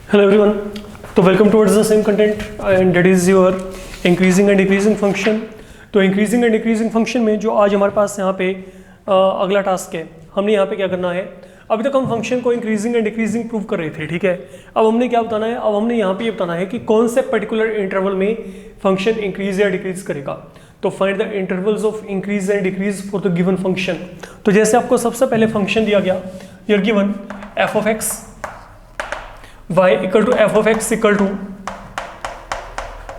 Hello everyone. तो welcome towards the same content and that is your increasing and decreasing function. तो increasing and decreasing function में जो आज हमारे पास यहाँ पे अगला टास्क है, हमने यहाँ पे क्या करना है। अभी तक हम फंक्शन को इंक्रीजिंग एंड डिक्रीजिंग प्रूव कर रहे थे, ठीक है। अब हमने क्या बताना है, अब हमने यहाँ पे ये बताना है कि कौन से पर्टिकुलर इंटरवल में फंक्शन इंक्रीज या डिक्रीज करेगा। तो find the intervals of increase and decrease for the given function. तो जैसे आपको सबसे पहले फंक्शन दिया गया, your given f of x y equal to f of x equal to,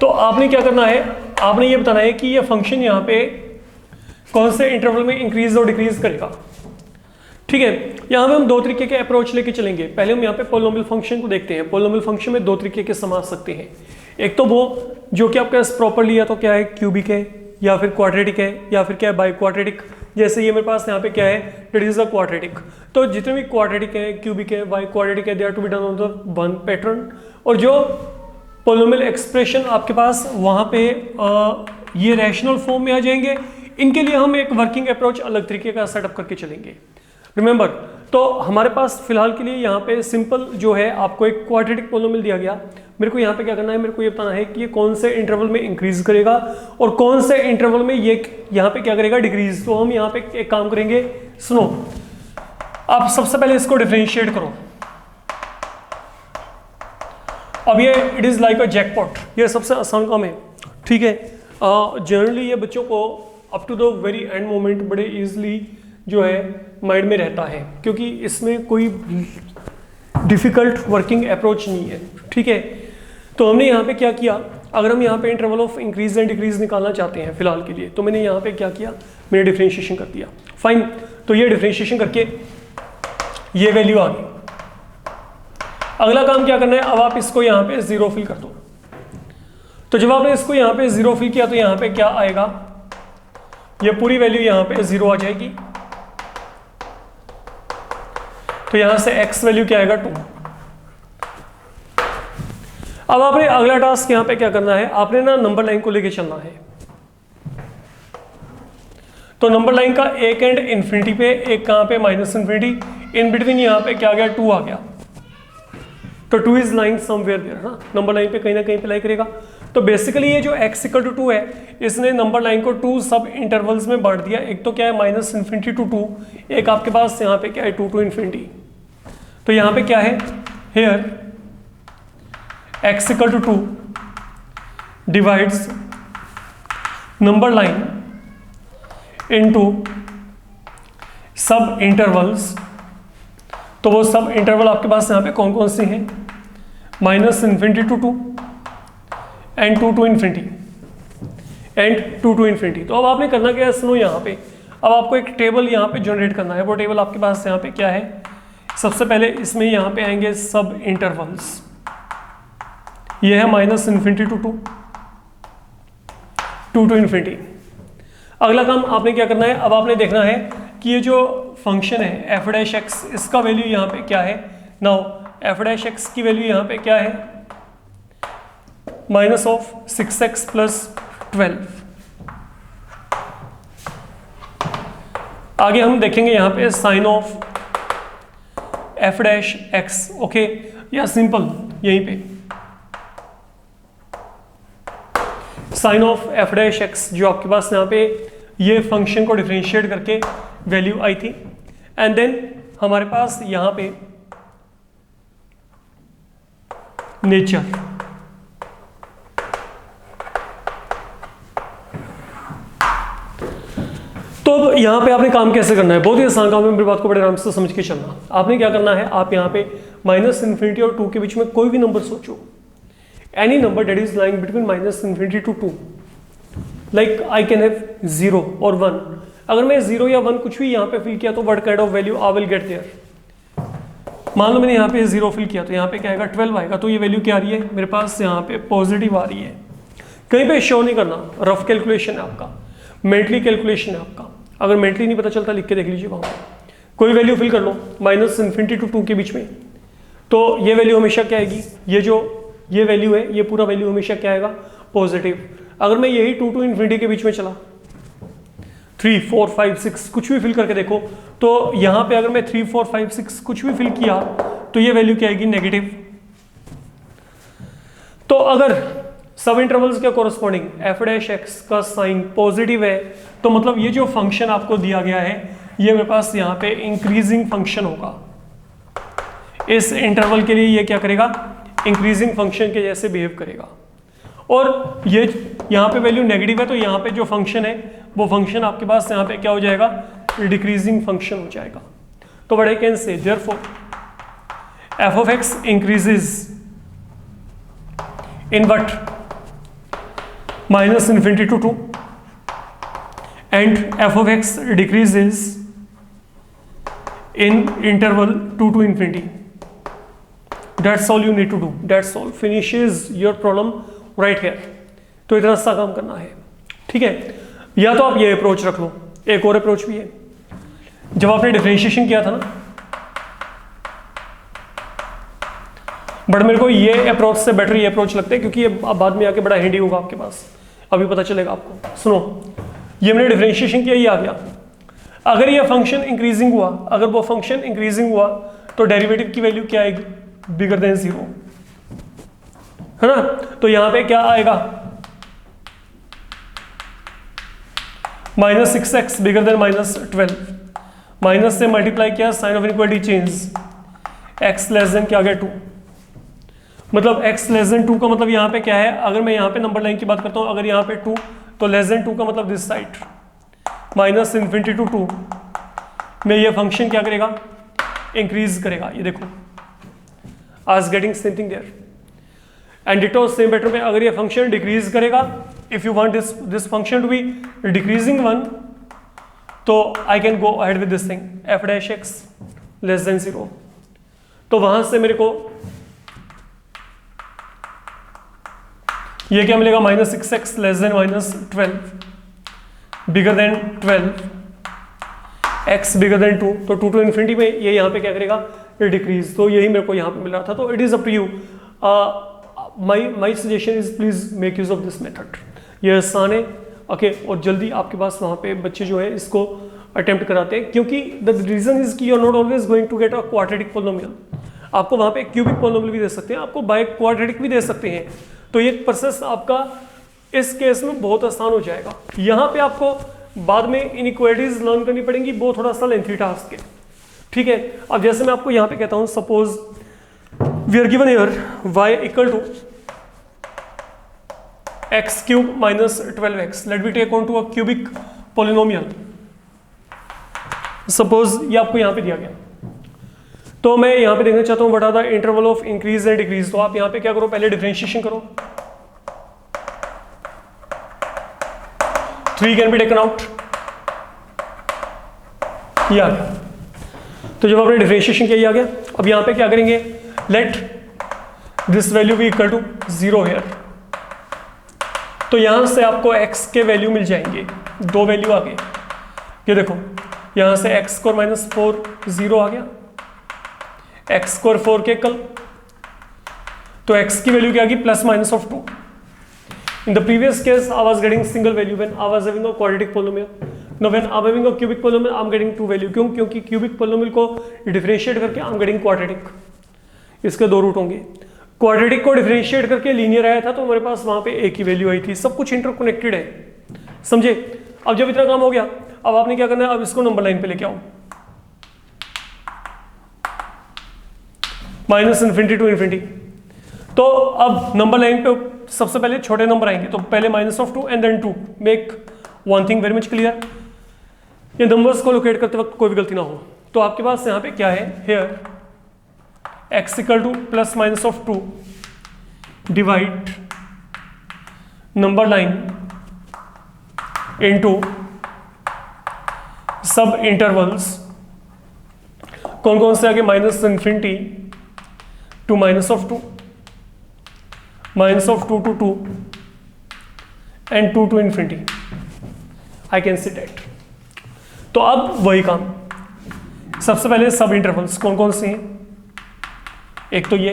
तो आपने क्या करना है, आपने ये बताना है कि ये फंक्शन यहाँ पे कौन से इंटरवल में इंक्रीज और डिक्रीज करेगा, ठीक है। यहाँ पे हम दो तरीके के अप्रोच लेके चलेंगे। पहले हम यहाँ पे पोलिनोमियल फंक्शन को देखते हैं। पोलिनोमियल फंक्शन में दो तरीके के सम आ सकते हैं। एक तो वो जो कि आपके पास प्रॉपरली है, तो क्या है, क्यूबिक है या फिर क्वाड्रेटिक है या फिर क्या है, बाई क्वाड्रेटिक। जैसे ये मेरे पास यहाँ पे क्या है, इट इज अ क्वाड्रेटिक। तो जितने भी क्वाड्रेटिक है, क्यूबिक है, बाई क्वाड्रेटिक है, they are to be done on the one pattern. और जो पोलिनोमियल एक्सप्रेशन आपके पास वहाँ पे ये रैशनल फॉर्म में आ जाएंगे, इनके लिए हम एक वर्किंग अप्रोच अलग तरीके का सेटअप करके चलेंगे। रिमेंबर, तो हमारे पास फिलहाल के लिए यहाँ पे सिंपल जो है, आपको एक क्वाड्रेटिक पोलिनोमियल दिया गया। मेरे को यहाँ पे क्या करना है, मेरे को ये बताना है कि ये कौन से इंटरवल में इंक्रीज करेगा और कौन से इंटरवल में ये यहाँ पे क्या करेगा, डिक्रीज। तो हम यहाँ पे एक काम करेंगे, सुनो, आप सबसे पहले इसको डिफरेंशिएट करो। अब ये it is like a jackpot, ये सबसे आसान काम है, ठीक है। जनरली ये बच्चों को up to the very end moment बड़े इजीली जो है माइंड में रहता है, क्योंकि इसमें कोई डिफिकल्ट वर्किंग अप्रोच नहीं है, ठीक है। तो हमने यहाँ पे क्या किया, अगर हम यहाँ पे interval of increase and decrease निकालना चाहते हैं फिलहाल के लिए, तो मैंने यहाँ पे क्या किया, मैंने डिफरेंशिएशन कर दिया। फाइन, तो ये डिफरेंशिएशन करके ये वैल्यू आ गई। अगला काम क्या करना है, अब आप इसको यहाँ पे जीरो फिल कर दो। तो जब आपने इसको यहाँ पे जीरो फिल किया, तो यहाँ पे क्या आएगा, ये पूरी वैल्यू यहाँ पे जीरो आ जाएगी। तो यहां से x वैल्यू क्या आएगा, 2। अब आपने अगला टास्क यहां पे क्या करना है, आपने ना नंबर लाइन को लेके चलना है। तो नंबर लाइन का एक एंड इन्फिनिटी पे, एक कहां पे, माइनस इन्फिनिटी। इन बिटवीन यहां पे क्या आ गया, 2 आ गया। तो 2 इज लाइंग समवेयर देयर, हाँ, नंबर लाइन पे कहीं ना कहीं पे लाई करेगा। तो बेसिकली ये जो x इक्वल टू 2 है, इसने नंबर लाइन को 2 सब इंटरवल्स में बांट दिया। एक तो क्या है, माइनस इन्फिनिटी टू 2, एक आपके पास यहाँ पे क्या है, 2 टू इन्फिनिटी। तो यहाँ पे क्या है, here x equal to 2 divides number line into सब इंटरवल्स। तो वो सब इंटरवल आपके पास यहाँ पे कौन कौन से हैं, minus infinity to 2 and 2 to infinity and 2 to infinity. तो अब आपने करना क्या है, सुनो, यहाँ पे अब आपको एक टेबल यहाँ पे जनरेट करना है। वो टेबल आपके पास यहाँ पे क्या है, सबसे पहले इसमें यहाँ पे आएंगे सब इंटरवल्स। ये है minus infinity to 2 to infinity. अगला काम आपने क्या करना है, अब आपने देखना है कि ये जो फंक्शन है एफ डैश एक्स, इसका वैल्यू यहाँ पे क्या है। नाउ एफ डैश एक्स की वैल्यू यहाँ पे क्या है, माइनस ऑफ 6x प्लस 12। आगे हम देखेंगे यहाँ पे sign of f dash x, okay, या सिंपल यहीं पे sign of f dash x, जो आपके पास यहाँ पे ये फंक्शन को डिफरेंशिएट करके वैल्यू आई थी। एंड देन हमारे पास यहाँ पे नेचर। तो अब यहाँ पे आपने काम कैसे करना है, बहुत ही आसान काम है, मेरी बात को बड़े आराम से समझ के चलना। आपने क्या करना है, आप यहाँ पे माइनस इन्फिनिटी और 2 के बीच में कोई भी नंबर सोचो, any number that is lying between minus infinity to 2। Like I can have 0 और 1। अगर मैं 0 या 1 कुछ भी यहाँ पे फिल किया, तो what kind of value I will get there. मान लो मैंने यहाँ पे 0 फिल किया, तो यहाँ पे क्या आएगा, 12 आएगा। तो ये वैल्यू क्या आ रही है मेरे पास, यहाँ पे पॉजिटिव आ रही है। कहीं पे शो नहीं करना, रफ कैलकुलेशन है आपका, मेंटली कैलकुलेशन है आपका। अगर मेंटली नहीं पता चलता, लिख के देख लीजिए वहाँ कोई वैल्यू फिल कर लो माइनस इन्फिनिटी टू 2 के बीच में। तो ये वैल्यू हमेशा क्या आएगी, ये जो ये वैल्यू है, ये पूरा वैल्यू हमेशा क्या आएगा, पॉजिटिव। अगर मैं यही 2 टू इन्फिनिटी के बीच में चला, 3, 4, 5, 6 कुछ भी फिल करके देखो, तो यहाँ पे अगर मैं 3, 4, 5, 6 कुछ भी फिल किया, तो ये वैल्यू क्या आएगी, नेगेटिव। तो अगर सब इंटरवल्स के कोरस्पॉन्डिंग एफ डैश एक्स का साइन पॉजिटिव है तो मतलब ये जो फंक्शन आपको दिया गया है ये मेरे पास यहाँ पे इंक्रीजिंग फंक्शन होगा। इस इंटरवल के लिए ये क्या करेगा, इंक्रीजिंग फंक्शन के जैसे बिहेव करेगा। और ये यहाँ पे वैल्यू नेगेटिव है तो यहाँ पे जो फंक्शन है वो फंक्शन आपके पास यहाँ पे क्या हो जाएगा, डिक्रीजिंग फंक्शन हो जाएगा। तो what I can say therefore f of x increases in what minus infinity to 2 and f of x decreases in interval 2 to infinity. That's all you need to do. That's all. Finishes your problem right here. तो इतना सा काम करना है, ठीक है। या तो आप ये अप्रोच रख लो, एक और अप्रोच भी है। जब आपने डिफरेंशिएशन किया था ना, बट मेरे को ये अप्रोच से बेटर ये अप्रोच लगता है क्योंकि ये अब बाद में आके बड़ा हैंडी होगा आपके पास, अभी पता चलेगा आपको। सुनो, ये मैंने डिफरेंशिएशन किया, ये आ गया। अगर ये फंक्शन इंक्रीजिंग हुआ, अगर वो फंक्शन इंक्रीजिंग हुआ तो डेरिवेटिव की वैल्यू क्या आएगी, बिगर देन 0, है ना। तो यहां पे क्या आएगा, -6x बिगर देन -12, माइनस से मल्टीप्लाई किया, sign of inequality change, x less than क्या आ गया 2। मतलब x लेस देन 2 का मतलब यहाँ पे क्या है, अगर मैं यहाँ पे नंबर लाइन की बात करता हूँ, अगर यहाँ पे 2 तो लेस देन 2 का मतलब this side minus infinity to 2 में ये फंक्शन क्या करेगा, इंक्रीज करेगा। ये देखो, आज getting same thing there. And ditto same pattern में अगर ये फंक्शन डिक्रीज करेगा, if you want this function to be decreasing one, तो I can go ahead with this thing F dash X less than 0। तो वहां से मेरे को ये क्या मिलेगा, -6x लेस देन -12 बिगर देन 12, x बिगर देन 2। तो 2 to infinity में ये यहाँ पे क्या करेगा, डिक्रीज। तो यही मेरे को यहाँ पे मिला था। तो it is up to you. My suggestion is please make use of this method. ये आसान है, ओके। और जल्दी आपके पास वहाँ पे बच्चे जो है इसको अटेम्प्ट कराते हैं, क्योंकि द रीजन इज कि you are not always going to get a quadratic polynomial. आपको वहाँ पे क्यूबिक पोलिनोमियल भी दे सकते हैं, आपको बाय क्वाड्रेटिक भी दे सकते हैं। तो ये प्रोसेस आपका इस केस में बहुत आसान हो जाएगा। यहाँ पे आपको बाद में इनइक्वालिटीज लर्न करनी पड़ेंगी, वो थोड़ा सा लेंथी टास्क है, ठीक है। अब जैसे मैं आपको यहाँ पे कहता हूँ, suppose we are given here y equal to x cube minus 12x। Let me take on to a cubic polynomial. Suppose ये आपको यहाँ पे दिया गया, तो मैं यहाँ पे देखना चाहता हूँ what are the interval of increase and decrease. तो आप यहाँ पे क्या करो, पहले डिफरेंशिएशन करो। 3 कैन बी टेकन आउट, ये आ गया। तो जब आपने डिफरेंशिएशन किया, ये आ गया। अब यहाँ पे क्या करेंगे, let this value be equal to 0 here. तो यहां से आपको x के वैल्यू मिल जाएंगे, 2 वैल्यू आ गए। ये देखो, यहां से x स्क्वायर माइनस 4 0 आ गया, x स्क्वायर 4 के कल। तो x की वैल्यू क्या आ गई, plus minus of 2। In the previous case, I was getting single value when I was having a quadratic polynomial. Now when I'm having a cubic polynomial, I'm getting 2 value. क्यों? क्योंकि cubic polynomial को differentiate करके I'm getting quadratic. इसके 2 root होंगे। Quadratic को differentiate करके linear आया था, तो हमारे पास वहां पे एक ही वैल्यू आई थी। सब कुछ इंटरकनेक्टेड है, समझे। अब जब इतना काम हो गया, अब आपने क्या करना है, अब इसको नंबर लाइन पे लेके आओ, माइनस इन्फिनिटी टू इन्फिनिटी। तो अब नंबर लाइन पे सबसे पहले छोटे नंबर आएंगे, तो पहले -2 and then 2। Make one thing very much clear, ये नंबर्स को लोकेट करते वक्त कोई भी गलती ना हो। तो आपके पास यहाँ पे क्या है, here x equal to plus minus of 2 divide number line into सब इंटरवल्स। कौन कौन से आगे, minus infinity to minus of 2, minus of 2 to 2 and 2 to infinity। I can see that. तो अब वही काम, सबसे पहले सब इंटरवल्स कौन कौन से हैं, एक तो ये,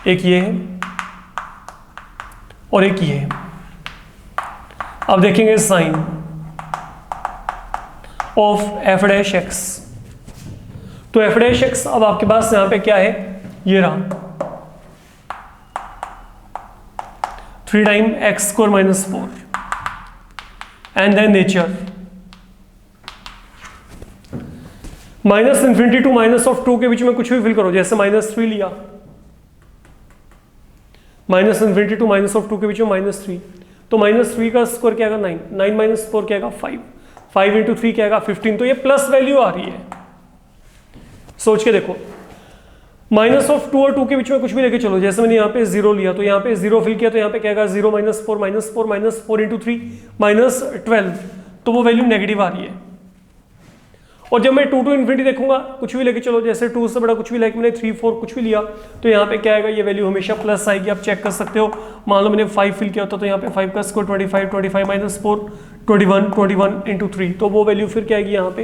एक ये है और एक ये है। अब देखेंगे sign of f dash x. तो एफ डैश एक्स अब आपके पास यहां पे क्या है, ये रहा, 3 time x square minus 4 and then nature minus infinity to minus of 2 के बीच में कुछ भी फिल करो, जैसे -3 लिया, minus infinity to minus of 2 के बीच में -3, तो -3 का स्क्वायर क्या आएगा 9, 9 माइनस 4 क्या आएगा 5, 5 इंटू 3 क्या आएगा 15, तो ये प्लस वैल्यू आ रही है। सोच के देखो, माइनस ऑफ 2 और 2 के बीच में कुछ भी लेके चलो, जैसे मैंने यहाँ पे 0 लिया तो यहाँ पे 0 फिल किया, तो यहाँ पे क्या आएगा 0 minus 4 minus 4 minus 4 into 3 minus 12, तो वो वैल्यू नेगेटिव आ रही है। और जब मैं 2 टू इन्फिनिटी देखूंगा, कुछ भी लेके चलो, जैसे 2 से बड़ा कुछ भी, लाइक मैंने 3 4 कुछ भी लिया, तो यहाँ पे क्या आएगा, ये वैल्यू हमेशा प्लस आएगी। आप चेक कर सकते हो, मान लो मैंने 5 फिल किया होता तो यहाँ पे 5 का स्क्वायर 25, 25 माइनस 4 21, 21 इंटू 3, तो वो वैल्यू फिर क्या आएगी, यहाँ पे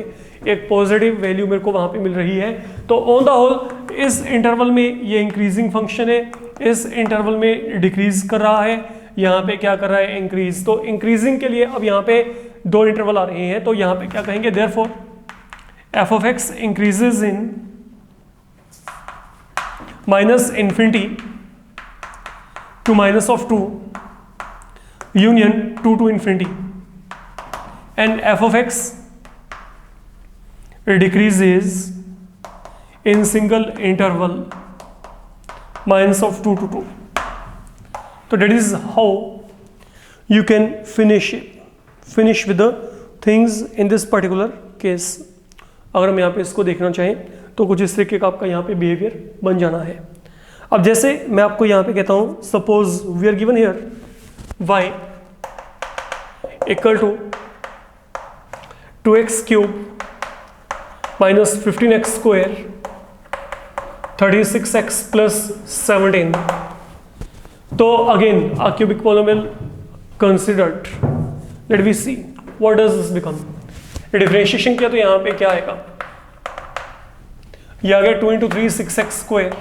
एक पॉजिटिव वैल्यू मेरे को वहाँ पे मिल रही है। तो ऑन द होल इस इंटरवल में ये इंक्रीजिंग फंक्शन है, इस इंटरवल में डिक्रीज कर रहा है, यहाँ पे क्या कर रहा है, इंक्रीज। तो इंक्रीजिंग के लिए अब यहाँ पे 2 इंटरवल आ रहे हैं, तो यहाँ पे क्या कहेंगे, therefore f of x increases in minus infinity to minus of 2 union 2 to infinity, and f of x decreases in single interval minus of 2 to 2. So that is how you can finish with the things in this particular case. अगर हम यहाँ पे इसको देखना चाहें तो कुछ इस तरीके का आपका यहाँ पे बिहेवियर बन जाना है। अब जैसे मैं आपको यहाँ पे कहता हूँ, suppose we are given here y equal to 2x cube minus 15x square 36x plus 17, तो again a cubic polynomial considered, let we see what does this become। Differentiation किया तो यहाँ पे क्या आएगा, ये आ गया 2 into 3 6x square,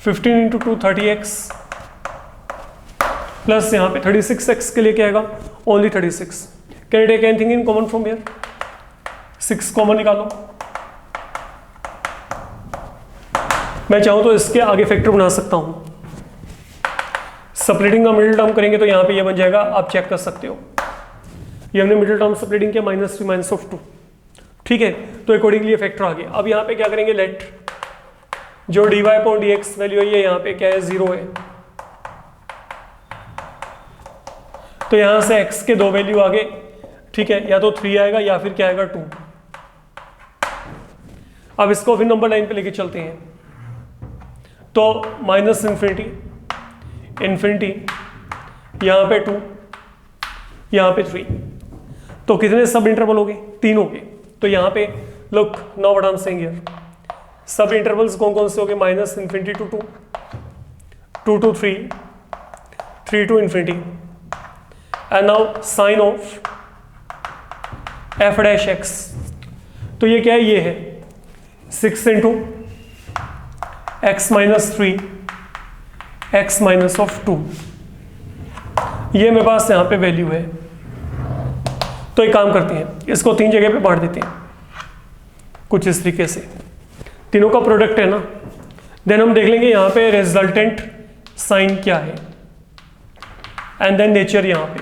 15 into 2 30x, plus यहाँ पे 36x के लिए क्या आएगा, only 36। Can you take anything in common from here, 6 common निकालो। मैं चाहूँ तो इसके आगे फैक्टर बना सकता हूँ, सेपरेटिंग का मिडिल टर्म करेंगे तो यहाँ पे ये बन जाएगा, आप चेक कर सकते हो। ये हमने मिडिल टर्म सेपरेटिंग किया -3 माइनस ऑफ 2, ठीक है, तो अकॉर्डिंगली ये फैक्टर आ गया। अब यहाँ पे क्या करेंगे, लेट जो dy अपॉन dx वैल्यू है, ये यहाँ पे क्या है 0 है, तो यहाँ से x के 2 वैल्यू आ गए, ठीक है, या तो 3 आएगा या फिर क्या आएगा 2। अब इसको फिर नंबर लाइन पे लेके चलते हैं, तो माइनस इन्फिनिटी इन्फिनिटी, यहाँ पे 2, यहाँ पे 3, तो कितने सब इंटरवल हो गए, 3 हो गए। तो यहाँ पे look now what I am saying here, sub intervals कौन कौन से हो गए, minus infinity to 2, 2 to 3, 3 to infinity, and now sign of f dash x, तो ये क्या है, ये है 6 into x minus 3 x minus of 2, ये मेरे पास यहाँ पे वैल्यू है। तो एक काम करते हैं, इसको 3 जगह पे बांट देते हैं कुछ इस तरीके से, तीनों का प्रोडक्ट है ना, देन हम देख लेंगे यहाँ पे रिजल्टेंट साइन क्या है, एंड देन नेचर यहाँ पे,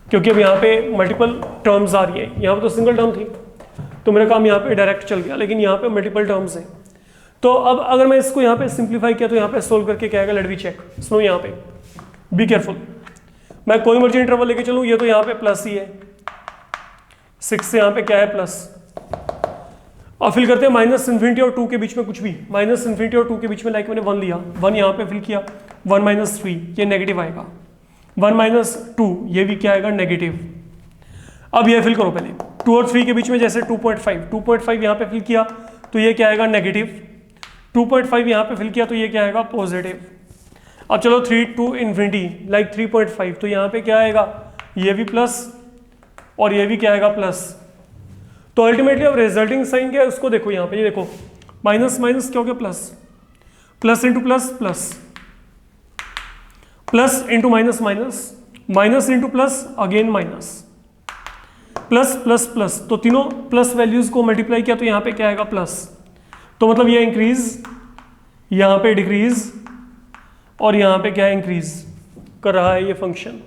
क्योंकि अब यहाँ पे मल्टीपल टर्म्स आ रही है, यहाँ पे तो सिंगल टर्म थी तो मेरा काम यहाँ पे डायरेक्ट चल गया, लेकिन यहाँ पे मल्टीपल टर्म्स हैं। तो अब अगर मैं इसको यहाँ पे सिंप्लीफाई किया तो यहाँ पे सोल्व करके क्या आएगा, लेट मी चेक। सुनो यहाँ पे, बी केयरफुल, मैं कोई मर्जी इंटरवल लेके चलूँ, ये तो यहाँ पे प्लस ही है, 6 से यहाँ पे क्या है प्लस। अब फिल करते हैं माइनस इन्फिनिटी और 2 के बीच में कुछ भी, माइनस इन्फिनिटी और 2 के बीच में लाइक मैंने 1 लिया, 1 यहाँ पे फिल किया, 1 माइनस 3 ये नेगेटिव आएगा, 1 माइनस 2 ये भी क्या आएगा नेगेटिव। अब ये फिल करो पहले, 2 और 3 के बीच में जैसे 2.5 यहाँ पे फिल किया तो ये क्या आएगा नेगेटिव, 2.5 यहाँ पे फिल किया तो ये क्या आएगा पॉजिटिव। अब चलो 3 टू इन्फिनिटी लाइक 3.5 तो यहाँ पे क्या आएगा, ये भी प्लस और ये भी क्या आएगा प्लस। तो अल्टीमेटली अब रिजल्टिंग साइन क्या है उसको देखो, यहाँ पे ये देखो माइनस माइनस क्या हो गया plus, plus into plus plus, plus into minus minus, minus into plus again minus, plus plus plus, तो तीनों प्लस वैल्यूज को मल्टीप्लाई किया तो यहाँ पे क्या आएगा प्लस। तो मतलब ये इंक्रीज, यहाँ पे डिक्रीज, और यहाँ पे क्या है, इंक्रीज कर रहा है ये फंक्शन।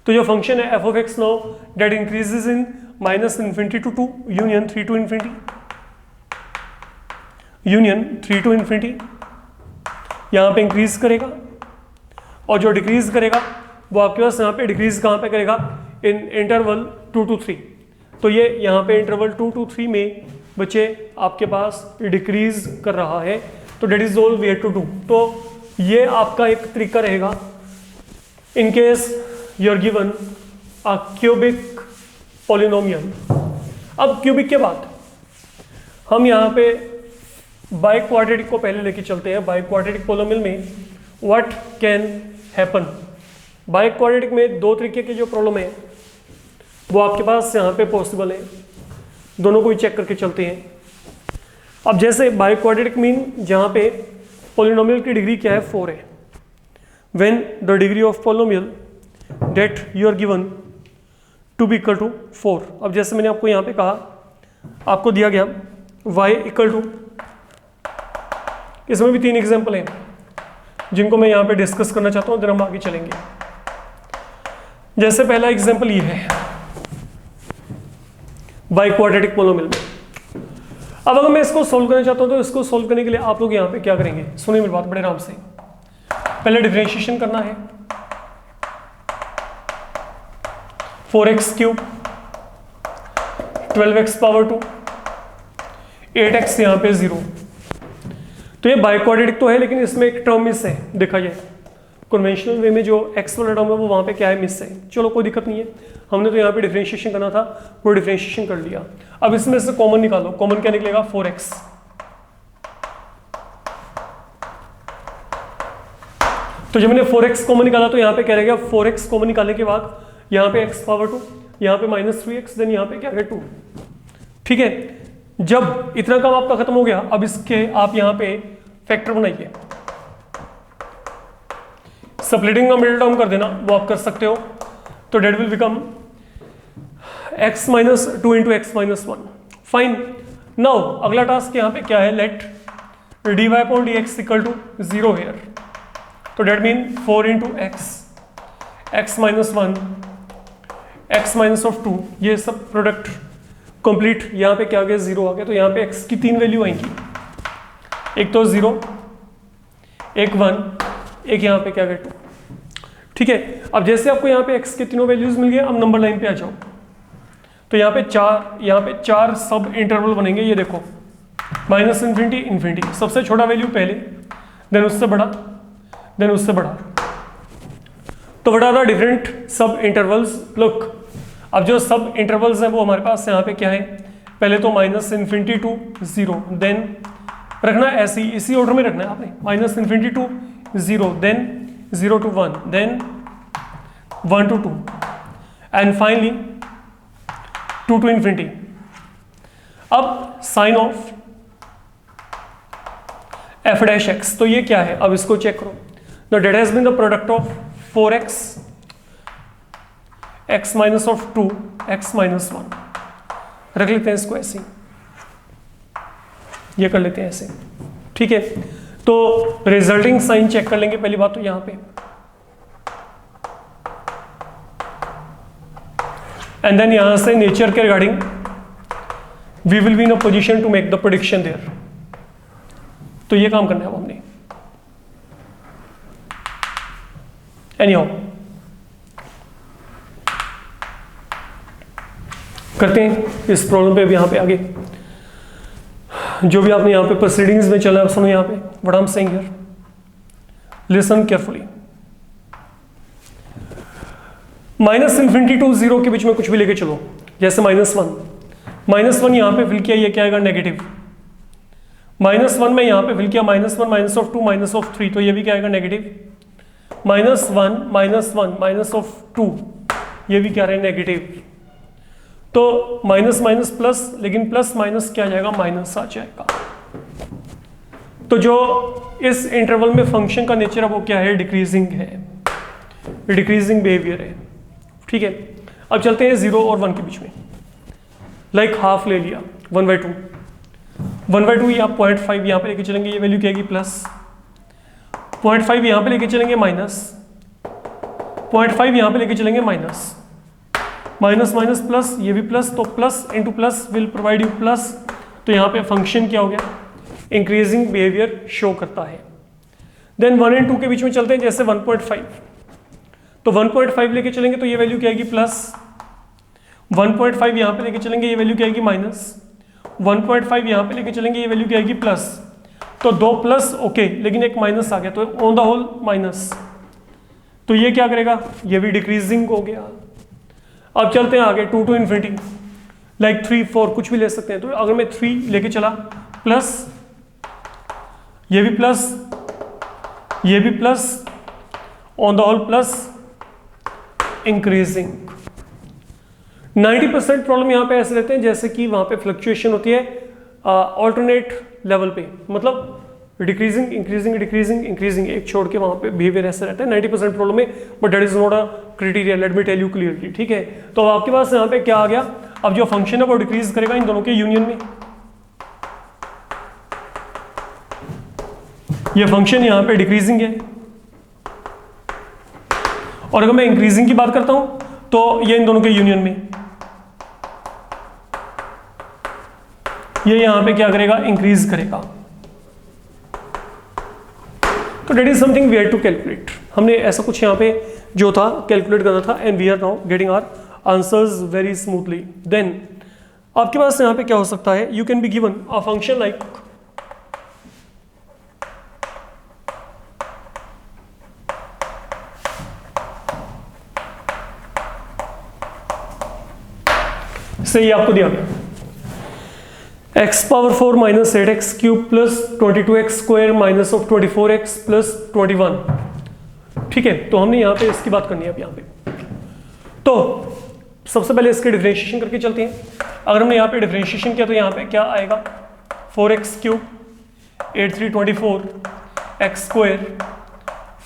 तो जो फंक्शन है f of x now that increases in minus infinity to 2 union 3 to infinity, union 3 to infinity, यहाँ पे इंक्रीज करेगा और जो डिक्रीज करेगा वो आपके पास यहाँ पे डिक्रीज कहाँ पे करेगा, इन इंटरवल 2 to 3। तो ये यहाँ पे इंटरवल 2 to 3 में बच्चे आपके पास डिक्रीज कर रहा है। तो that is all we have to do. तो ये आपका एक तरीका रहेगा in case you are given a cubic polynomial. अब क्यूबिक के बाद हम यहाँ पे बाई क्वाड्रेटिक को पहले लेके चलते हैं। बाई क्वाड्रेटिक पॉलिनोमियल में what can happen, by quadratic में दो तरीके के जो प्रॉब्लम है वो आपके पास यहाँ पे पॉसिबल है, दोनों को ही चेक करके चलते हैं। अब जैसे बाई क्वाड्रेटिक मीन जहाँ पे पॉलिनोमियल की डिग्री क्या है, 4 है। When the degree of polynomial that you are given to be equal to 4। अब जैसे मैंने आपको यहाँ पे कहा, आपको दिया गया y इक्वल टू, इसमें भी 3 एग्जाम्पल हैं जिनको मैं यहाँ पे डिस्कस करना चाहता हूँ, फिर हम आगे चलेंगे। जैसे पहला एग्जाम्पल ये है बाई क्वाड्रेटिक पॉलिनोमियल में। अब अगर मैं इसको सोल्व करना चाहता हूँ तो इसको सोल्व करने के लिए आप लोग यहाँ पे क्या करेंगे, सुनिए मेरी बात बड़े आराम से। पहले डिफरेंशिएशन करना है, 4x cube 12x power 2 8x यहाँ पे 0। तो ये बाई क्वाड्रेटिक तो है लेकिन इसमें एक टर्म मिस है, देखा जाए कन्वेंशनल वे में जो x वाला टर्म है वो वहाँ पे क्या है, मिस है। चलो कोई दिक्कत नहीं है, हमने तो यहाँ पे डिफरेंशिएशन करना था, वो डिफरेंशिएशन कर लिया। अब इसमें से कॉमन निकालो, कॉमन क्या निकलेगा, 4x। तो जब मैंने 4x कॉमन निकाला तो यहाँ पे क्या रहेगा, 4x कॉमन निकालने के बाद यहाँ पे x पावर 2, यहाँ पे -3x, देन यहाँ पे क्या है 2। ठीक है, जब इतना काम आपका खत्म हो गया, अब इसके आप यहाँ पे फैक्टर बनाइए, स्प्लिटिंग का मिडिल टर्म कर देना, वो आप कर सकते हो। तो that will become x minus 2 into x minus 1। Fine, now अगला टास्क यहाँ पे क्या है, let dy upon dx equal to 0 here. तो that mean 4 into x minus 1 x minus of 2, ये सब प्रोडक्ट कंप्लीट। यहाँ पे क्या आ गया, 0 आ गया। तो यहाँ पे x की 3 वैल्यू आएंगी, एक तो 0, एक 1, एक यहाँ पे क्या गया 2। ठीक है, अब जैसे आपको यहाँ पे x के तीनों वैल्यूज मिल गए, अब नंबर लाइन पे आ जाओ। तो यहाँ पे चार सब इंटरवल बनेंगे, ये देखो माइनस इन्फिनिटी इन्फिनिटी, सबसे छोटा वैल्यू पहले, देन उससे बड़ा, देन उससे बड़ा। तो व्हाट आर द डिफरेंट सब इंटरवल्स, लुक। अब जो सब इंटरवल्स हैं वो हमारे पास यहाँ पे क्या है, पहले तो माइनस इन्फिनिटी टू 0, देन रखना ऐसे ही, इसी ऑर्डर में रखना है आपने, minus infinity to 0, then 0 to 1, then 1 to 2, and finally 2 to infinity. अब sign of f dash x, तो ये क्या है, अब इसको चेक करो। The that has been the product of 4x x minus of 2 x minus 1। रख लेते हैं इसको ऐसे, ये कर लेते हैं ऐसे। ठीक है, तो रिजल्टिंग साइन चेक कर लेंगे पहली बात तो यहां पे, एंड देन यहां से नेचर के regarding we will be in a position to make the prediction there. तो ये काम करना है अब हमने। एनीहाउ करते हैं इस प्रॉब्लम पे, अब यहां पे आगे जो भी आपने यहाँ पे प्रोसीडिंग्स में चला है, सुनो यहाँ पे what I am saying here, listen carefully. Minus infinity to 0 के बीच में कुछ भी लेके चलो, जैसे -1 यहाँ पे फिल किया, ये क्या आएगा, नेगेटिव। -1 में यहाँ पे फिल किया, -1 माइनस ऑफ 2 माइनस ऑफ 3, तो ये भी क्या आएगा, नेगेटिव। -1 -1 माइनस ऑफ 2, ये भी क्या रहे, नेगेटिव। तो माइनस माइनस प्लस, लेकिन प्लस माइनस क्या आ जाएगा, माइनस आ जाएगा। तो जो इस इंटरवल में फंक्शन का नेचर है वो क्या है, डिक्रीजिंग है, डिक्रीजिंग बिहेवियर है। ठीक है, अब चलते हैं 0 और 1 के बीच में, लाइक हाफ ले लिया, 1/2 1/2 या 0.5 यहाँ पे लेके चलेंगे, ये वैल्यू क्या आएगी, प्लस 0.5 यहाँ पे लेके चलेंगे माइनस, 0.5 यहाँ पे लेके चलेंगे माइनस, माइनस माइनस प्लस, ये भी प्लस, तो plus into plus will provide you plus. तो यहाँ पे फंक्शन क्या हो गया, इंक्रीजिंग बिहेवियर शो करता है। देन 1 और 2 के बीच में चलते हैं, जैसे 1.5, तो 1.5 लेके चलेंगे तो ये वैल्यू क्या आएगी प्लस, 1.5 यहाँ पे लेके चलेंगे ये वैल्यू क्या आएगी माइनस, 1.5 यहाँ पे लेके चलेंगे ये वैल्यू क्या आएगी प्लस। तो 2 प्लस ओके, लेकिन एक माइनस आ गया, तो ऑन द होल माइनस। तो ये क्या करेगा, ये भी डिक्रीजिंग हो गया। अब चलते हैं आगे 2 टू इन्फिनिटी, लाइक 3 4 कुछ भी ले सकते हैं। तो अगर मैं 3 लेके चला प्लस, ये भी प्लस, ये भी plus, on the whole plus, increasing. 90% problem यहाँ पे ऐसे रहते हैं जैसे कि वहाँ पे फ्लक्चुएशन होती है ऑल्टरनेट लेवल पे, मतलब डिक्रीजिंग इंक्रीजिंग डिक्रीजिंग इंक्रीजिंग, एक छोड़ के वहाँ पे बिहेवियर ऐसा रहता है 90% प्रॉब्लम में, but that is not a criteria, let me tell you clearly, ठीक है। तो अब आपके पास यहाँ पे क्या आ गया, अब जो फंक्शन है वो डिक्रीज करेगा इन दोनों के यूनियन में। ये फंक्शन यहाँ पे डिक्रीजिंग है, और अगर मैं इंक्रीजिंग की बात करता हूं तो ये इन दोनों के यूनियन में, ये यहां पे क्या करेगा, इंक्रीज करेगा। तो that is something we had to calculate, हमने ऐसा कुछ यहां पे जो था कैलकुलेट करना था, and we are now getting our answers very smoothly. Then आपके पास यहां पे क्या हो सकता है, you can be given a function like say, ये आपको दिया गया x power 4 minus 8x cube plus 22x square minus of 24x plus 21, ठीक है। तो हमने यहाँ पे इसकी बात करनी है अब यहाँ पे। तो सबसे पहले इसके डिफरेंशिएशन करके चलते हैं। अगर हमने यहाँ पे डिफरेंशिएशन किया तो यहाँ पे क्या आएगा, 4x cube 8 3 24 x square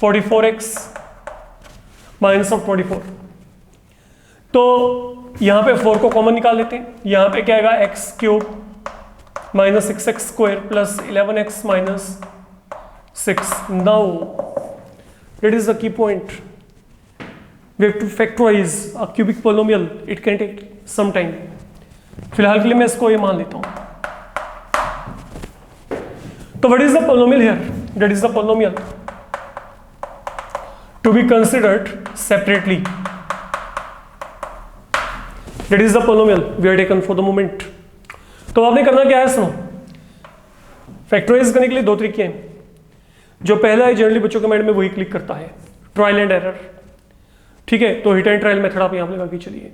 44x minus of 24। तो यहाँ पे 4 को कॉमन निकाल लेते हैं, यहाँ पे क्या आएगा x cube minus 6x square plus 11x minus 6। Now that is the key point, we have to factorize a cubic polynomial, it can take some time. फिलहाल के लिए मैं इसको ये मान लेता हूँ। तो what is the polynomial here, that is the polynomial to be considered separately, that is the polynomial we are taken for the moment। तो आपने करना क्या है, सुनो, फैक्टराइज करने के लिए 2 तरीके हैं। जो पहला है जनरली बच्चों के माइंड में वही क्लिक करता है, ट्रायल एंड एरर, ठीक है। तो हिट एंड ट्रायल मेथड आप यहाँ पे लगा के चलिए।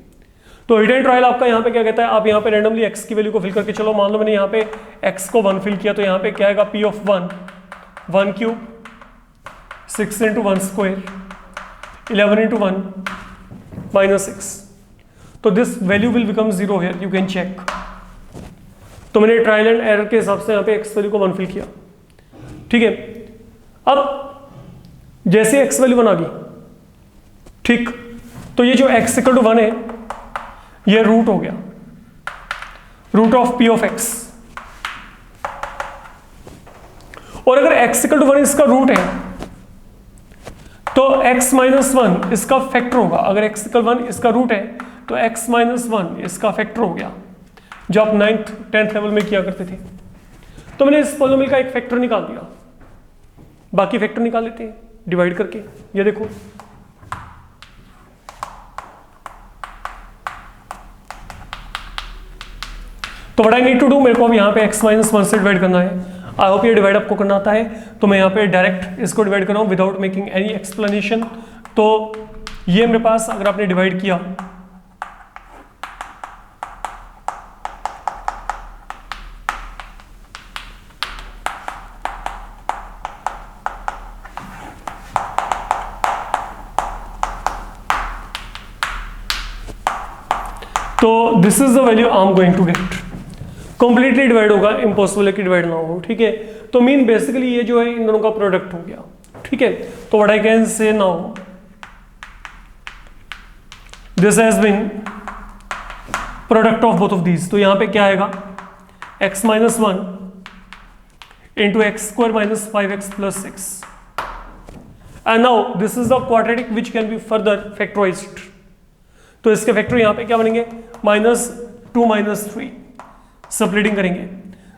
तो हिट एंड ट्रायल आपका यहाँ पे क्या कहता है, आप यहाँ पे रैंडमली x की वैल्यू को फिल करके चलो। मान लो मैंने यहाँ पे x को 1 फिल किया, तो यहाँ पे क्या आएगा p of 1 cube 6 into 1 square 11 into 1 minus 6। तो this value will become 0 here, you can check. तो मैंने ट्रायल एंड एरर के हिसाब से यहाँ पे x वैल्यू को 1 फिल किया, ठीक है। अब जैसे x वैल्यू 1 आ गई, ठीक, तो ये जो x इक्वल टू 1 है ये रूट हो गया, root of p of x। और अगर x इक्वल टू 1 इसका रूट है तो x माइनस 1 इसका फैक्टर होगा। अगर x इक्वल 1 इसका रूट है तो x माइनस 1 इसका फैक्टर हो गया, जो आप 9th 10th लेवल में किया करते थे। तो मैंने इस पोलिनोमियल का एक फैक्टर निकाल दिया, बाकी फैक्टर निकाल लेते हैं डिवाइड करके। ये देखो, तो what I need to do, मेरे को अब यहाँ पे x माइनस 1 से डिवाइड करना है। आई होप ये डिवाइड आपको करना आता है। तो मैं यहाँ पे डायरेक्ट इसको डिवाइड कर रहा हूँ विदाउट मेकिंग एनी एक्सप्लेनेशन। तो ये मेरे पास अगर आपने डिवाइड किया तो this is the value I am going to get. Completely divide होगा, इम्पॉसिबल है कि डिवाइड ना हो, ठीक है। तो मीन बेसिकली ये जो है इन दोनों का प्रोडक्ट हो गया, ठीक है। तो what I can say now, this has been product of both of these. तो यहां पे क्या आएगा, x minus 1 into x square minus 5x plus 6 and now this is the quadratic which can be further factorized. तो इसके factor यहाँ पे क्या बनेंगे, -2 -3 सब्लिटिंग करेंगे।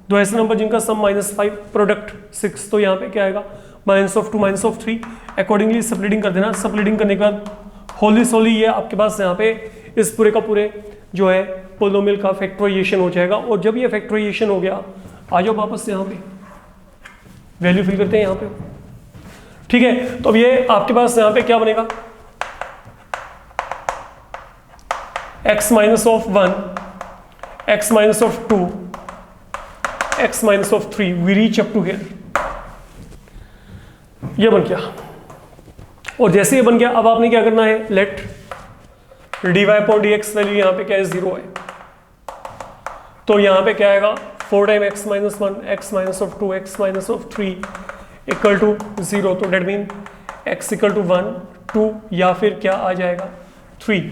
दो ऐसे नंबर जिनका सम -5 प्रोडक्ट 6, तो यहाँ पे क्या आएगा -2 -3 अकॉर्डिंगली सब्लिटिंग कर देना। सब्लिटिंग करने के बाद होली सोली ये आपके पास यहाँ पे इस पूरे का पूरे जो है पोलिनोमियल का फैक्टराइजेशन हो जाएगा। और जब ये फैक्टराइजेशन हो गया, आ जाओ वापस यहाँ पे वैल्यू फिल करते हैं यहाँ पे, ठीक है। तो अब ये आपके पास यहाँ पे क्या बनेगा, x - of 1, x - of 2, x - of 3, we reach up to here। ये बन गया। और जैसे ये बन गया, अब आपने क्या करना है, लेट dy/dx वैल्यू यहाँ पे क्या है, 0 है। तो यहाँ पे क्या आएगा, 4 time x - 1, x - of 2, x - of 3 equal to 0। तो that mean x equal to 1, 2 या फिर क्या आ जाएगा 3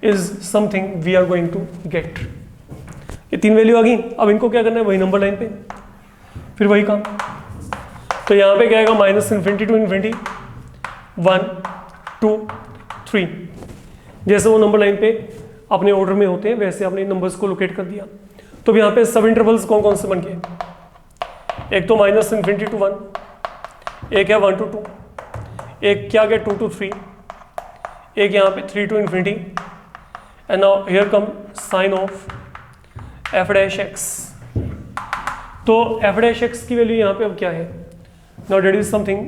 is something we are going to get. ये 3 वैल्यू आ गई। अब इनको क्या करना है, वही नंबर लाइन पे फिर वही काम। तो यहाँ पे क्या आएगा, -∞ to ∞, 1 2 3। जैसे वो नंबर लाइन पे अपने ऑर्डर में होते हैं वैसे आपने नंबर्स को लोकेट कर दिया। तो यहाँ पे सब इंटरवल्स कौन कौन से बन गए, एक तो -∞ to 1, एक है 1 to 2, एक क्या गया 2 to 3, एक यहाँ पे 3 to ∞। And now here come sign of f'(x). तो f'(x) की वैल्यू यहाँ पे अब क्या है, now that is something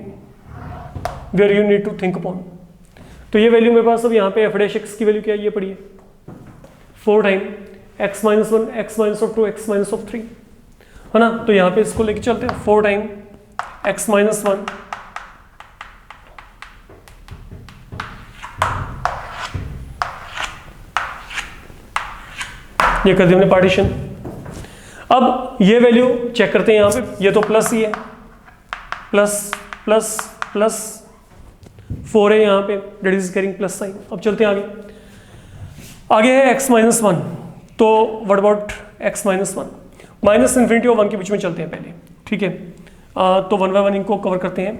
where you need to think upon. तो ये वैल्यू मेरे पास अब यहाँ पे f'(x) की वैल्यू क्या है, ये पढ़िए 4 time x - 1, x - of 2, x - of 3, है ना। तो यहाँ पे इसको लेके चलते हैं, 4 टाइम x - 1 ये कर दिया हमने पार्टीशन। अब ये वैल्यू चेक करते हैं यहाँ पे, ये तो प्लस ही है, प्लस प्लस प्लस 4 है यहाँ पे, that is carrying plus sign. अब चलते हैं आगे, आगे है x - 1। तो व्हाट अबाउट x - 1, -∞ और 1 के बीच में चलते हैं पहले, ठीक है। तो 1 by 1 इनको कवर करते हैं।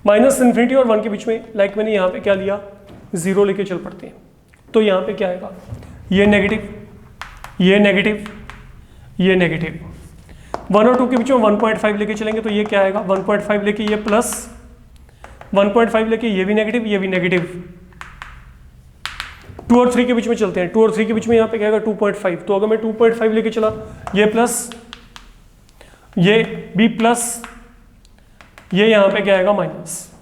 -∞ और 1 के बीच में लाइक मैंने यहाँ पे क्या लिया, 0 लेके चल पड़ते हैं। तो यहाँ पे क्या आएगा, ये नेगेटिव, ये नेगेटिव, ये नेगेटिव। 1 और 2 के बीच में 1.5 लेके चलेंगे, तो ये क्या आएगा, 1.5 लेके ये प्लस, 1.5 लेके ये भी नेगेटिव, ये भी नेगेटिव। 2 और 3 के बीच में चलते हैं, 2 और 3 के बीच में यहाँ पे क्या आएगा 2.5। तो अगर मैं 2.5 लेके चला, ये प्लस, ये भी प्लस, ये यहाँ पे क्या आएगा माइनस।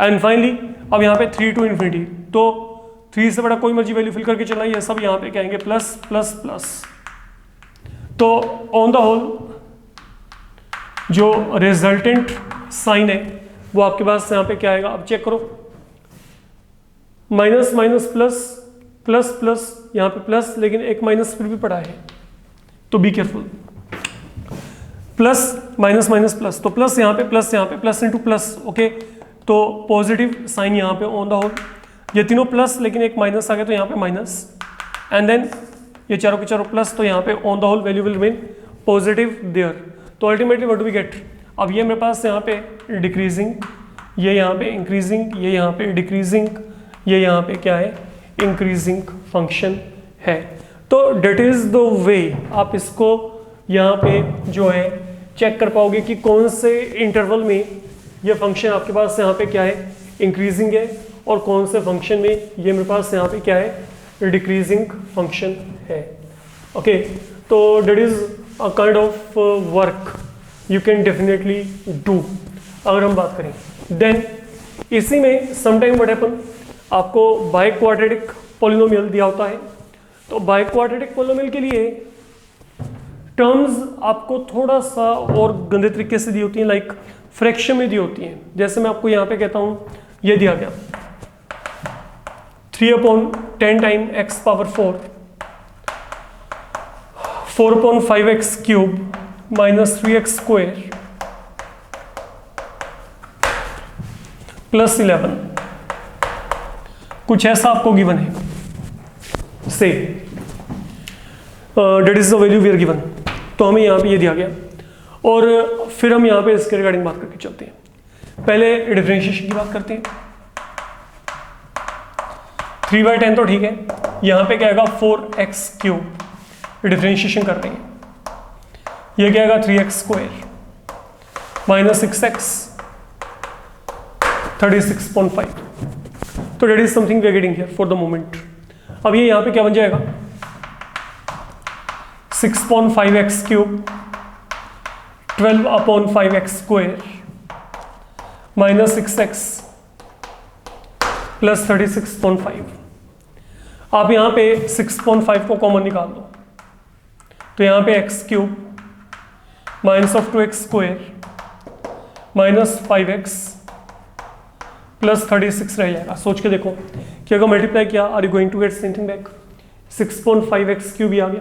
एंड फाइनली अब यहाँ पे 3 to ∞। तो 3 से बड़ा कोई मर्जी वैल्यू फिल करके चलना, ये सब यहाँ पे क्या आएंगे प्लस प्लस प्लस। तो ऑन द होल जो रिजल्टेंट साइन है वो आपके पास यहाँ पे क्या आएगा, अब चेक करो, minus minus plus plus plus, यहाँ पे प्लस लेकिन एक माइनस फिर भी पड़ा है, तो be careful. Plus minus minus plus, तो प्लस यहाँ पे प्लस इंटू प्लस, ओके। तो पॉजिटिव साइन यहाँ पे ऑन द होल, ये तीनों प्लस लेकिन एक माइनस आ गया तो यहाँ पे माइनस, एंड देन ये चारों के चारों प्लस, तो यहाँ पे on the whole value will remain positive there. तो ultimately what do we get, अब ये मेरे पास यहाँ पे डिक्रीजिंग, ये यहाँ पे इंक्रीजिंग, ये यहाँ पे डिक्रीजिंग, ये यहाँ पे क्या है इंक्रीजिंग फंक्शन है। तो डेट इज द वे आप इसको यहाँ पे जो है चेक कर पाओगे कि कौन से इंटरवल में ये फंक्शन आपके पास यहाँ पे क्या है इंक्रीजिंग है और कौन से फंक्शन में ये मेरे पास यहाँ पे क्या है डिक्रीजिंग फंक्शन है। ओके, तो that is a kind of work you can definitely do. अगर हम बात करें देन इसी में समटाइम व्हाट हैपन, आपको बाई क्वाड्रेटिक पॉलिनोमियल दिया होता है, तो बाई क्वाड्रेटिक पॉलिनोमियल के लिए टर्म्स आपको थोड़ा सा और गंदे तरीके से दी होती हैं, लाइक फ्रैक्शन में दी होती हैं। जैसे मैं आपको यहाँ पे कहता हूँ ये दिया गया 3/10 time x power 4 4/5x cube minus 3x square plus 11, कुछ ऐसा आपको गिवन है say that is the value we are given. तो हमें यहाँ पे ये दिया गया और फिर हम यहाँ पे इसके रिगार्डिंग बात करके चलते हैं। पहले डिफरेंशिएशन की बात करते हैं। 3/10 तो ठीक है, यहाँ पे क्या आएगा 4x³ डिफरेंशिएशन कर रहे हैं, ये क्या आएगा 3x² माइनस 6x 36.5। तो that is something we are getting here for the moment. अब ये यहाँ पे क्या बन जाएगा 6.5x³ 12/5x² minus 6x plus 36.5। आप यहाँ पे 6.5 को कॉमन निकाल दो, तो यहाँ पे x³ minus of 2x² minus 5x plus 36 रह जाएगा। सोच के देखो कि अगर मल्टीप्लाई किया are you going to get something back. 6.5x³ आ गया,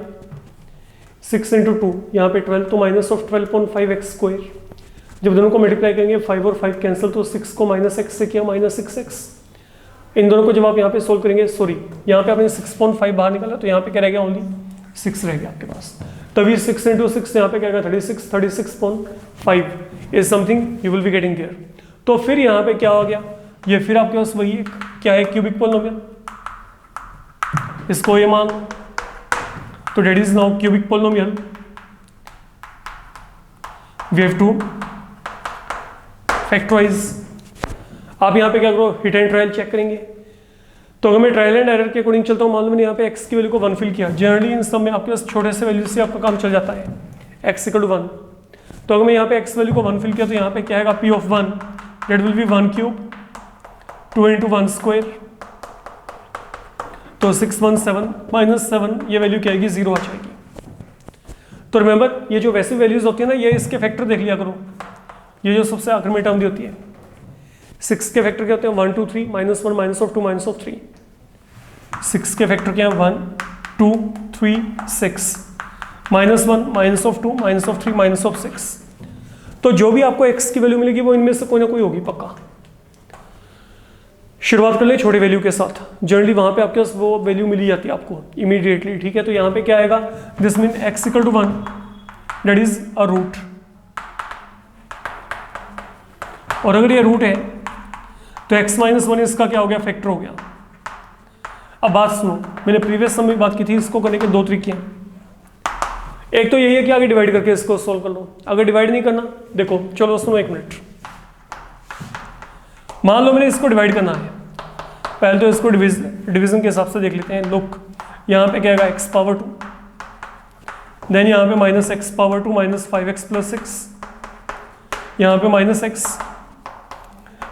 6 × 2 यहाँ पे 12, तो माइनस ऑफ 12.5x²। जब दोनों को मल्टीप्लाई करेंगे 5 और 5 कैंसिल, तो 6 को माइनस x से किया माइनस 6x। इन दोनों को जब आप यहाँ पे सोल्व करेंगे, सॉरी यहाँ पे आपने 6.5 बाहर निकाला, तो यहाँ पे क्या रह गया ओनली 6 रह गया आपके पास। तभी 6 × 6 यहाँ पे क्या आएगा 36.5 is something you will be getting there. तो फिर यहाँ पे क्या हो गया, ये फिर आपके पास वही एक क्या है क्यूबिक पॉलिनोमियल, इसको ये मान लो, तो that is now cubic polynomial. We have to factorize. आप यहाँ पे क्या करो हिट एंड ट्रायल चेक करेंगे। तो अगर मैं ट्रायल एंड एरर के अकॉर्डिंग चलता हूँ, मान लो मैंने यहाँ पे x की वैल्यू को 1 फिल किया। जनरली इन सब में आपके पास छोटे से वैल्यू से आपका काम चल जाता है, x = 1। तो अगर मैं यहाँ पे x वैल्यू को 1 फिल किया, तो यहाँ पे क्या आएगा p of 1 that will be 1³ 2 × 1², तो 617 माइनस 7, ये वैल्यू क्या आएगी 0 आ जाएगी। तो रिमेंबर ये जो वैसी वैल्यूज होती है ना, ये इसके फैक्टर देख लिया करो। ये जो सबसे आखिर में टर्म दी होती है 6 के फैक्टर क्या होते हैं 1 2 3 -1 -2 -3। 6 के फैक्टर क्या है 1 2 3 6 -1 -2 -3 -6। तो जो भी आपको x की वैल्यू मिलेगी वो इनमें से कोई ना कोई होगी पक्का। शुरुआत कर ले छोटे वैल्यू के साथ, जनरली वहां पे आपके पास वो वैल्यू मिली जाती है आपको इमीडिएटली, ठीक है। तो यहाँ पे क्या आएगा, this mean x = 1 that is a root, और अगर ये रूट है तो x - 1 इसका क्या हो गया फैक्टर हो गया। अब बात सुनो, मैंने प्रीवियस सम में बात की थी, इसको करने के दो तरीके हैं। एक तो यही है कि आगे डिवाइड करके इसको सॉल्व कर लो। अगर डिवाइड नहीं करना, देखो चलो सुनो एक मिनट, मान लो मैंने इसको डिवाइड करना है। पहले तो इसको डिवीजन के हिसाब से देख लेते हैं। लुक यहाँ पे क्या आएगा x⁻², देन यहाँ पे -x⁻² माइनस 5x + 6, यहाँ पे -x,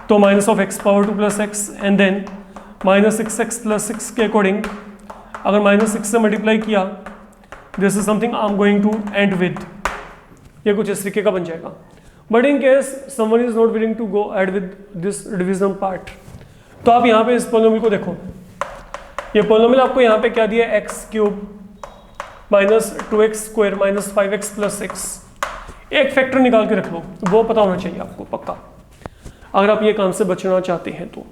तो minus of x⁻² + x, and then -6x + 6 के अकॉर्डिंग अगर -6 से मल्टीप्लाई किया, this is something I am going to end with, ये कुछ इस तरीके का बन जाएगा। But in case someone is not willing to go ahead with this division part, तो आप यहाँ पे इस पॉलिनोमियल को देखो। ये पॉलिनोमियल आपको यहाँ पे क्या दिया है x³ -2x² - 5x + 6। एक फैक्टर निकाल के रख लो, वो पता होना चाहिए आपको पक्का, अगर आप ये काम से बचना चाहते हैं। तो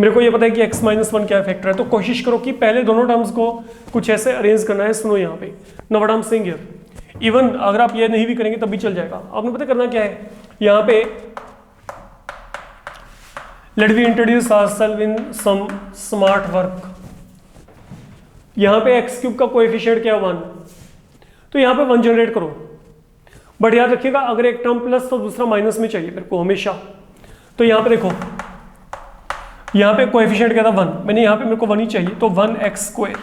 मेरे को ये पता है कि x - 1 क्या फैक्टर है, तो कोशिश करो कि पहले दोनों टर्म्स को कुछ ऐसे अरेंज करना है। सुनो यहाँ पे now what I am saying here, even अगर आप ये नहीं भी करेंगे तब भी चल जाएगा। आपने पता करना क्या है, यहाँ पे let we introduce ourselves in some smart work. यहाँ पे x³ का कोएफिशिएंट क्या है 1, तो यहाँ पे 1 जनरेट करो। बट याद रखिएगा अगर एक टर्म प्लस तो दूसरा माइनस में चाहिए मेरे को हमेशा। तो यहाँ पे देखो, यहाँ पे कोएफिशिएंट क्या था 1, मैंने यहाँ पे मेरे को 1 ही चाहिए, तो 1x²।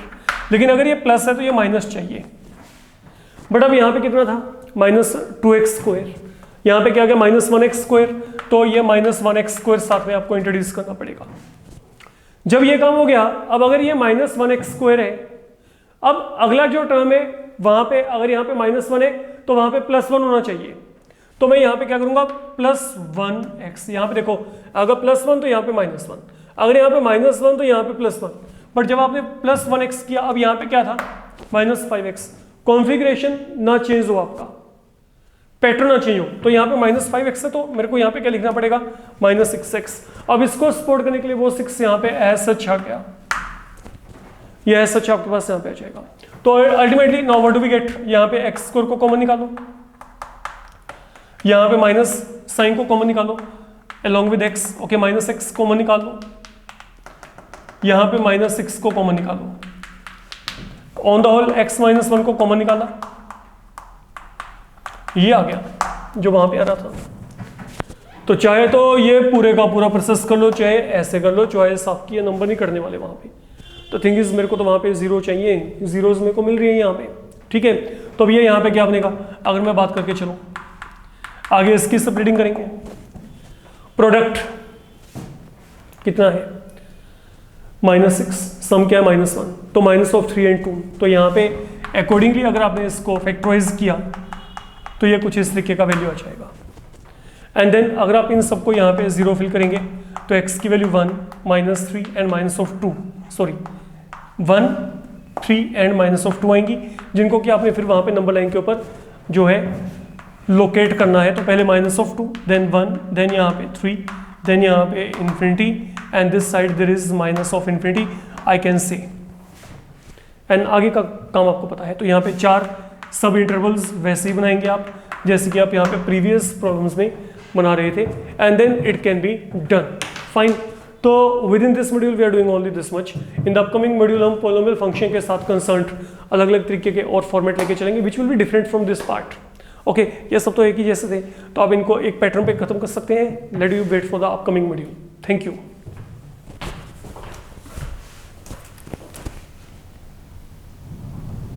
लेकिन अगर ये प्लस है तो ये माइनस चाहिए। बट अब यहाँ पे कितना था -2x², यहाँ पे क्या गया -1x², तो ये -1x² साथ में आपको इंट्रोड्यूस करना पड़ेगा। जब ये काम हो गया, अब अगर ये -1x² है, अब अगला जो टर्म है वहां पे अगर यहाँ पे -1 है तो वहां पे +1 होना चाहिए। तो मैं यहाँ पे क्या करूंगा +1x, यहाँ पे देखो अगर +1 तो यहाँ पे -1, अगर यहाँ पे -1 तो यहाँ पे +1। बट जब आपने +1x किया, अब यहाँ पे क्या था -5x। कॉन्फ़िगरेशन ना चेंज हो, आपका पैटर्न ना चेंज हो, तो यहाँ पे -5x है, तो मेरे को यहाँ पे क्या लिखना पड़ेगा -6x। अब इसको सपोर्ट करने के लिए वो 6 यहाँ पे एज सच आ गया, ये एज सच आपके पास यहाँ पे आ जाएगा। तो ultimately now what do we get, यहाँ पे x² को कॉमन निकालो, यहाँ पे माइनस साइन को कॉमन निकालो, along with x, okay minus x common निकाल लो, यहाँ पे माइनस सिक्स को कॉमन निकालो, on the whole x minus one को कॉमन निकाला, ये आ गया जो वहां पे आ रहा था। तो चाहे तो ये पूरे का पूरा प्रोसेस कर लो, चाहे ऐसे कर लो, चॉइस आपकी, ये नंबर नहीं करने वाले वहां पे। तो थिंग इज मेरे को तो वहां पे जीरो चाहिए, जीरोज मेरे को मिल रही है यहाँ पे, ठीक है। तो अब ये यहाँ पे क्या बनेगा, अगर मैं बात करके चलो आगे इसकी स्प्लिटिंग करेंगे, प्रोडक्ट कितना है माइनस सिक्स, सम क्या है माइनस वन, तो माइनस ऑफ 3 and 2। तो यहाँ पे अकॉर्डिंगली अगर आपने इसको फैक्टराइज किया तो ये कुछ इस तरीके का वैल्यू आ जाएगा। एंड देन अगर आप इन सबको यहाँ पे जीरो फिल करेंगे तो x की value 1, minus 3 and minus of 2, sorry 1, 3 and minus of 2 आएंगी, जिनको कि आपने फिर वहाँ पे नंबर लाइन के ऊपर जो है लोकेट करना है। तो पहले माइनस ऑफ 2, देन 1, देन यहाँ पे 3, देन यहाँ पे infinity, and this side there is minus of infinity, I can say. And आगे का काम आपको पता है। तो यहाँ पे 4 सब इंटरवल्स वैसे ही बनाएंगे आप जैसे कि आप यहाँ पे प्रीवियस प्रॉब्लम्स में बना रहे थे, and then it can be done, fine. तो within this module we are doing only this much. In the upcoming module हम पॉलिनोमियल फंक्शन के साथ कंसर्न अलग अलग तरीके के और फॉर्मेट लेके चलेंगे which will be different from this part. Okay, ये सब तो एक ही जैसे थे, तो आप इनको एक पैटर्न पे खत्म कर सकते हैं। Let you wait for the upcoming module. Thank you.